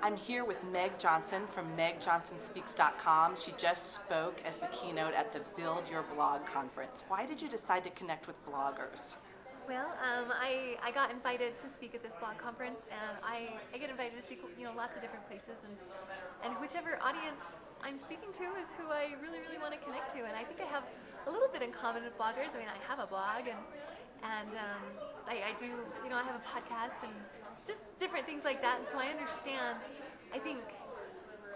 I'm here with Meg Johnson from MegJohnsonSpeaks.com. She just spoke as the keynote at the Build Your Blog conference. Why did you decide to connect with bloggers? Well, I got invited to speak at this blog conference, and I get invited to speak, lots of different places, and whichever audience I'm speaking to is who I really want to connect to. And I think I have a little bit in common with bloggers. I mean, I have a blog, and I do, I have a podcast, and just different things like that. And so I understand, I think,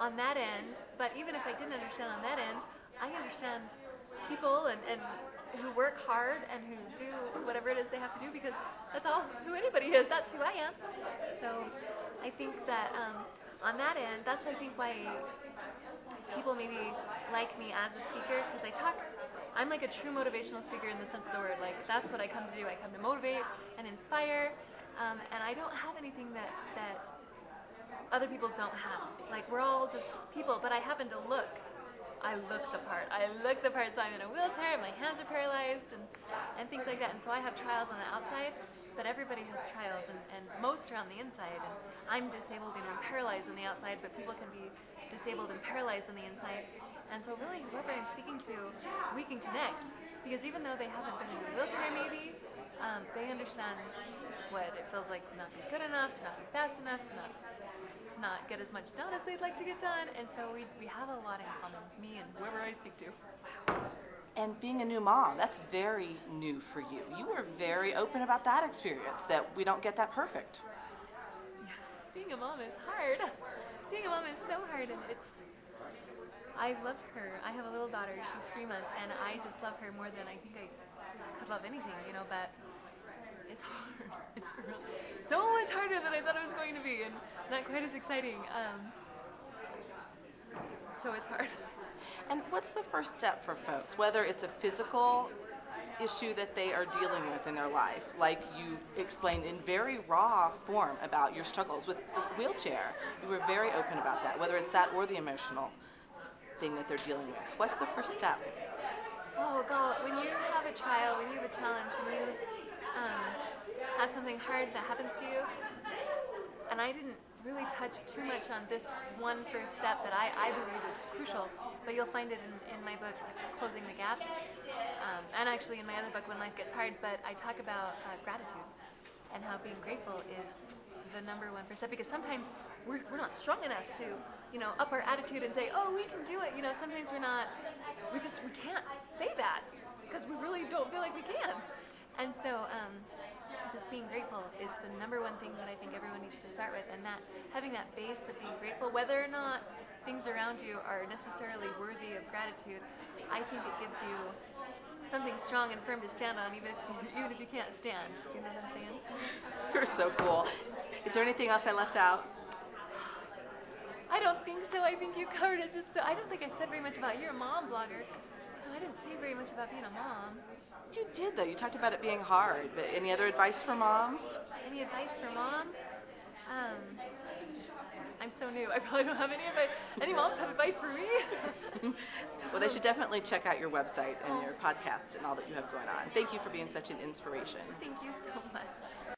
on that end. But even if I didn't understand on that end, I understand people and who work hard and who do whatever it is they have to do, because that's all who anybody is. That's who I am. So I think that on that end, that's I think why people maybe like me as a speaker, because I'm like a true motivational speaker in the sense of the word. Like, that's what I come to do. I come to motivate and inspire, and I don't have anything that other people don't have. Like, we're all just people, but I happen to look the part. So I'm in a wheelchair, my hands are paralyzed, and things like that. And so I have trials on the outside, but everybody has trials, and most are on the inside. And I'm disabled and paralyzed on the outside, but people can be disabled and paralyzed on the inside. And so really, whoever I'm speaking to, we can connect, because even though they haven't been in a wheelchair maybe, they understand what it feels like to not be good enough, to not be fast enough, to not get as much done as they'd like to get done. And so we have a lot in common, me and whoever I speak to. And being a new mom, that's very new for you. You were very open about that experience, that we don't get that perfect. Yeah, being a mom is hard. Being a mom is so hard, and I love her. I have a little daughter, she's 3 months, and I just love her more than I think I could love anything, but it's hard. It's so much harder than I thought it was going to be, and not quite as exciting. So it's hard. And what's the first step for folks, whether it's a physical issue that they are dealing with in their life, like you explained in very raw form about your struggles with the wheelchair? You were very open about that, whether it's that or the emotional thing that they're dealing with. What's the first step? Oh God, when you have a trial, when you have a challenge, when you have something hard that happens to you, and I didn't really touch too much on this one first step that I believe is crucial, but you'll find it in my book, Closing the Gaps, and actually in my other book, When Life Gets Hard, but I talk about gratitude and how being grateful is the number one first step, because sometimes we're not strong enough to up our attitude and say, oh, we can do it. Sometimes we can't say that because we really don't feel like we can. And so just being grateful is the number one thing that I think everyone needs to start with, and that having that base of being grateful, whether or not things around you are necessarily worthy of gratitude, I think it gives you something strong and firm to stand on, even if you can't stand. Do you know what I'm saying? You're so cool. Is there anything else I left out? I don't think so. I think you covered it. I don't think I said very much about, you're a mom blogger, so I didn't say very much about being a mom. You did, though. You talked about it being hard. But any other advice for moms? Any advice for moms? I'm so new. I probably don't have any advice. Any moms have advice for me? Well, they should definitely check out your website and your podcast and all that you have going on. Thank you for being such an inspiration. Thank you so much.